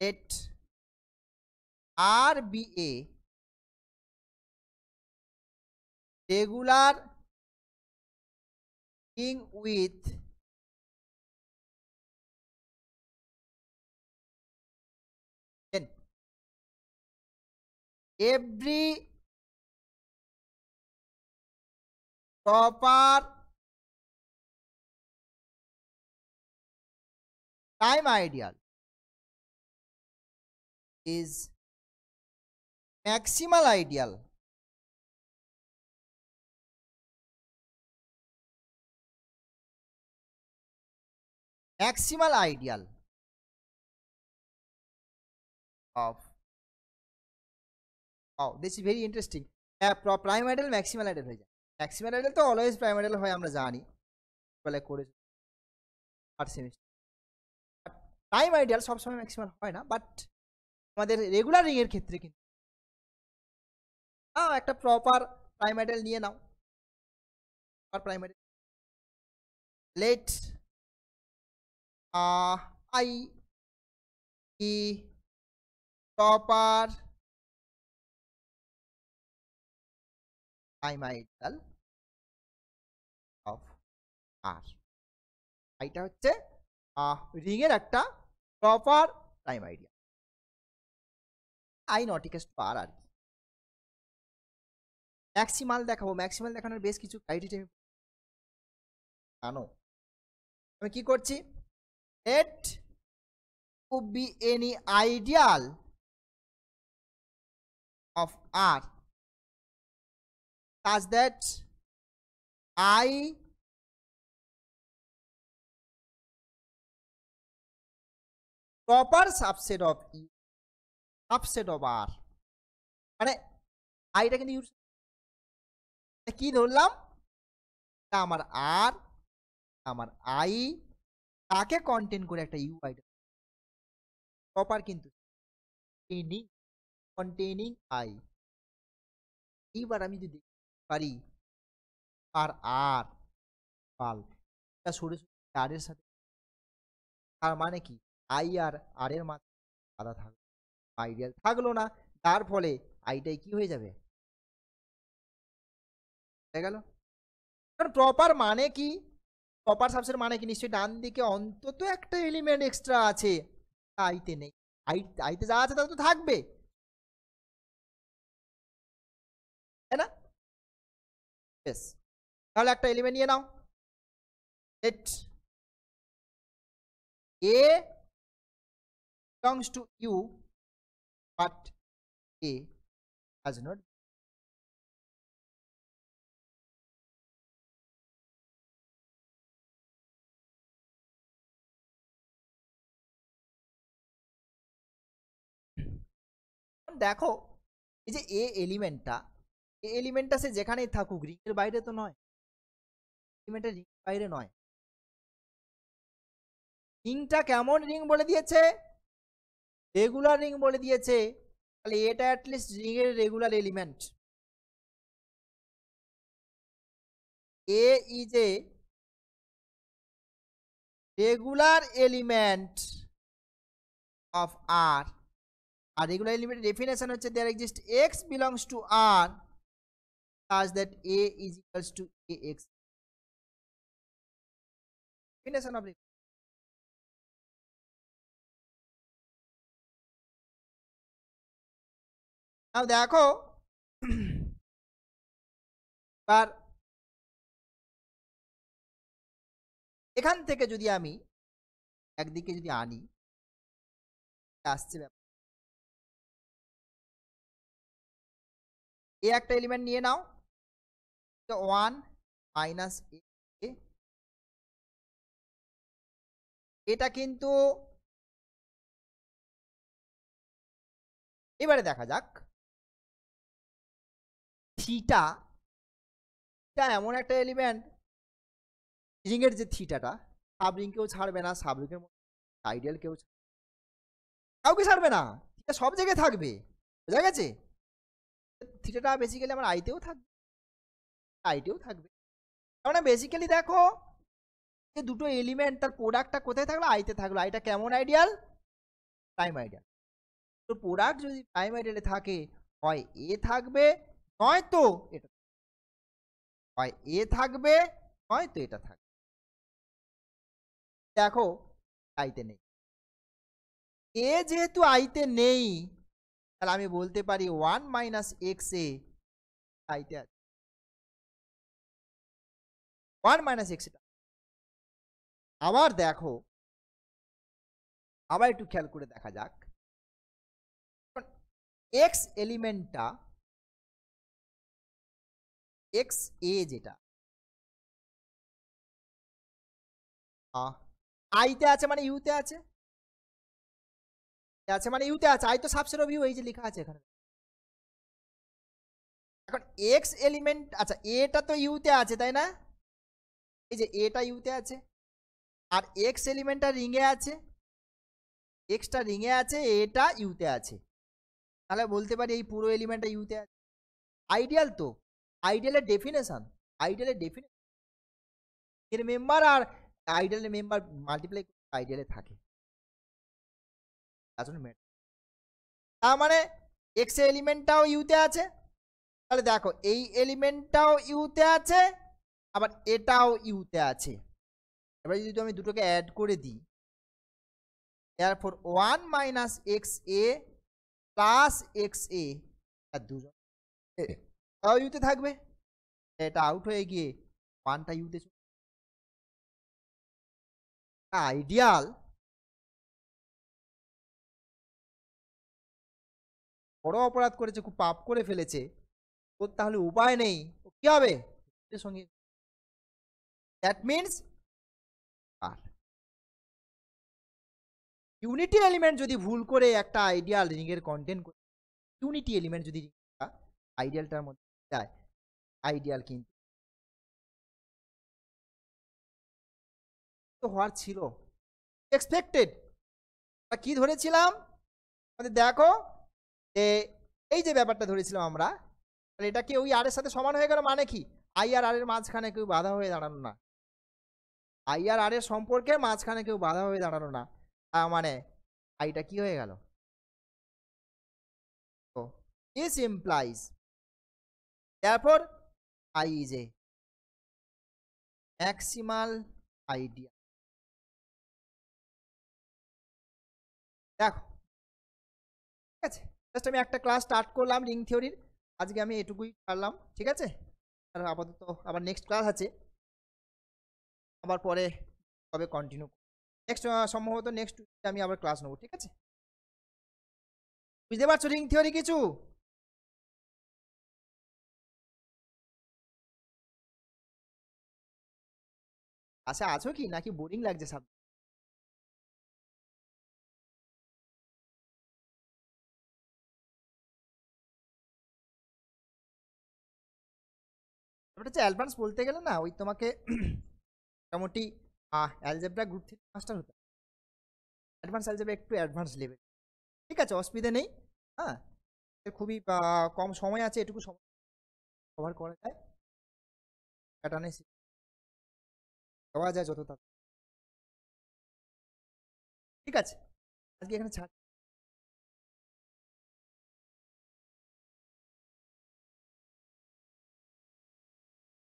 let R be a regular ring with then every proper prime ideal is maximal ideal of this is very interesting. Prime ideal maximal ideal হয়ে যায়। maximal ideal তো always prime ideal হয় আমরা জানি, বলে করেছি আর semester. Prime ideal সবসময় maximal হয় না, বাট আমাদের রেগুলার রিং এর ক্ষেত্রে কিন্তু একটা প্রপার প্রাইম আইডিয়াল নিয়ে নাও। Prime ideal let I be proper prime ideal of R। এটা হচ্ছে রিং এর একটা proper prime ideal. I not equals to R আর কি। ম্যাক্সিমাল দেখাবো, ম্যাক্সিমাল দেখানোর বেশ কিছু ক্রাইটেরিয়া জানো। আমি কি করছি, let to be any ideal of R such that I proper subset of E subset of R। মানে আইটা কিন্তু ইউজ কি ধরলাম, আমার আর আমার আই তাকে কন্টেন করে একটা ইউ আইটা প্রপার কিন্তু কন্টেনিং আই। এইবার আমি যদি পারি আর আর পাল সরে আর এর সাথে, তার মানে কি আই আর আর এর মাত্রা আলাদা থাকবে, আইডিয়াল থাকলো না, তার ফলে আইটাই কি হয়ে যাবে, হয়ে গেল। কারণ প্রপার মানে কি, প্রপার সাবসেট মানে কি, নিশ্চয়ই ডান দিকে অন্তত একটা এলিমেন্ট এক্সট্রা আছে, আইতে নেই। আইতে যা আছে তা তো থাকবে, তাই না? বেশ, তাহলে একটা এলিমেন্ট নিয়ে নাও, let A belongs to U but A has not। দেখো এই যে এ এলিমেন্টটা সে যেখানেই থাকুক রিং এর বাইরে তো নয়, এলিমেন্টের রিং বাইরে নয়। রিংটা কেমন রিং বলে দিয়েছে, রেগুলার রিং বলে দিয়েছে, তাহলে এটা অ্যাটলিস্ট রিং এর regular element. A is a regular element of R. আর রেগুলার এলিমেন্টের ডেফিনেশন হচ্ছে there exist X belongs to R such that A is equals to AX। Definition of now দেখো আর এখান থেকে যদি আমি একদিকে যদি আনি, আসছে ব্যাপার এ একটা এলিমেন্ট নিয়ে নাও 1 মাইনাস এ, এটা কিন্তু এবারে দেখা যাক থিটা এমন একটা এলিমেন্ট রিং এর যে থিটাটা সাব রিং কেও ছাড়বে না, সাব রিং এর আইডিয়াল কেউ কাউকে ছাড়বে না, থিটা সব জায়গায় থাকবে, বোঝা গেছে? থিটাটা বেসিক্যালি আমার আইতেও থাকবে, আইতেও থাকবে। মানে বেসিক্যালি দেখো দুটো এলিমেন্ট তার প্রোডাক্টটা কোথায় থাকলো, আইতে থাকলো। আইটা কেমন আইডিয়াল, প্রাইম আইডিয়াল। তো প্রোডাক্ট যদি প্রাইম আইডিয়ালে থাকে, হয় এ থাকবে নয়তো এটা, হয় এ থাকবে নয়তো এটা থাকবে। দেখো আইতে নেই, এ যেহেতু আইতে নেই, তাহলে আমি বলতে পারি 1 মাইনাস এক্স এ আইতে আছে, 1 মাইনাস এক্স। আবার দেখো, আবার একটু খেয়াল করে দেখা যাক, এক্স এলিমেন্টটা, এক্স এ যেটা আইতে আছে মানে ইউতে আছে, আছে মানে ইউতে আছে। আই তো সাবসেট অফ ইউ, এই যে লেখা আছে এখানে। এখন এক্স এলিমেন্ট, আচ্ছা এটা তো ইউতে আছে তাই না, এই যে এটা ইউতে আছে, আর এক্স এলিমেন্টটা রিংয়ে আছে, এক্সটা রিংয়ে আছে, এটা ইউতে আছে। তাহলে বলতে পারি এই পুরো এলিমেন্টটা ইউতে আছে। আইডিয়াল তো, আইডিয়ালের ডেফিনেশন, আইডিয়ালের ডেফিনেশন এর মেম্বার আর আইডিয়ালের মেম্বার মাল্টিপ্লাই আইডিয়ালে থাকে। তার মানে এক্স এলিমেন্টটাও ইউতে আছে, তাহলে দেখো এই এলিমেন্টটাও ইউতে আছে, আবার এটাও ইউতে আছে। এবার যদি আমি দুটোকে অ্যাড করে দিই, therefore 1 মাইনাস এক্স এ প্লাস এক্স এ, আর দুজন তাও ইউতে থাকবে। এটা আউট হয়ে গিয়ে 1টা ইউতে চলে। আইডিয়াল বড় অপরাধ করেছে, খুব পাপ করে ফেলেছে, ওর তাহলে উপায় নেই, ও কি হবে এর সঙ্গে, that means R unity element যদি ভুল করে একটা আইডিয়াল রিং এর কন্টেন্ট, ইউনিটি এলিমেন্ট যদি আইডিয়ালটার মধ্যে যায়, আইডিয়াল কিন্তু তো হওয়ার ছিল, এক্সপেক্টেড। কি ধরেছিলাম আমাদের দেখো, যে এই যে ব্যাপারটা ধরেছিলাম আমরা, তাহলে এটা কি ওই আর এর সাথে সমান হয়ে গেল, মানে কি আই আর আর এর মাঝখানে কেউ বাধা হয়ে দাঁড়ানো না, আই আর আর এর সম্পর্কের মাঝখানে কেউ বাধা হয়ে দাঁড়ানো না, মানে আইটা কি হয়ে গেল। তো this implies therefore I is a maximal idea। দেখো ঠিক আছে, জাস্ট আমি একটা ক্লাস স্টার্ট করলাম রিং থিওরির, আজকে আমি এটুকুই পারলাম, ঠিক আছে। আর আপাতত আবার নেক্সট ক্লাস আছে, আবার পরে কবে কন্টিনিউ, নেক্সট সম্ভবত নেক্সট উইকে আমি আবার ক্লাস নেবো, ঠিক আছে। বুঝতে পারছো রিং থিওরি কিছু? আচ্ছা আছো কি, নাকি বোরিং লাগছে সাবজেক্ট? ওটা হচ্ছে অ্যাডভান্স বলতে গেলে না, ওই তোমাকে মোটামুটি অ্যালজেব্রা গ্রুপ থেকে মাস্টার হতে, অ্যাডভান্স অ্যালজেব্রা একটু অ্যাডভান্স লেভেল, ঠিক আছে, অসুবিধা নেই। হ্যাঁ, খুবই কম সময় আছে, এটুকু সময় কভার করা যায়, প্যাটার্নে দেওয়া যায় যত তাড়াতাড়ি, ঠিক আছে। আজকে এখানে ছাড়।